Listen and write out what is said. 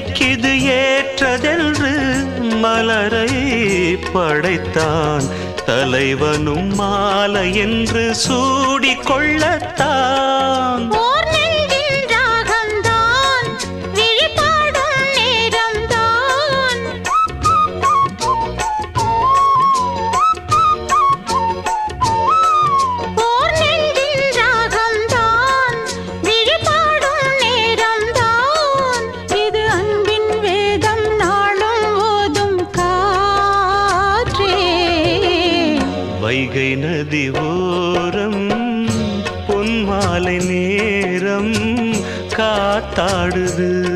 பூஜைக்கிது ஏற்றதென்று மலரை படைத்தான். தலைவனும் மாலை என்று சூடிக்கொள்ளத்தான். வைகை நதி ஓரம் பொன்மாலை நேரம் காத்தாடுது.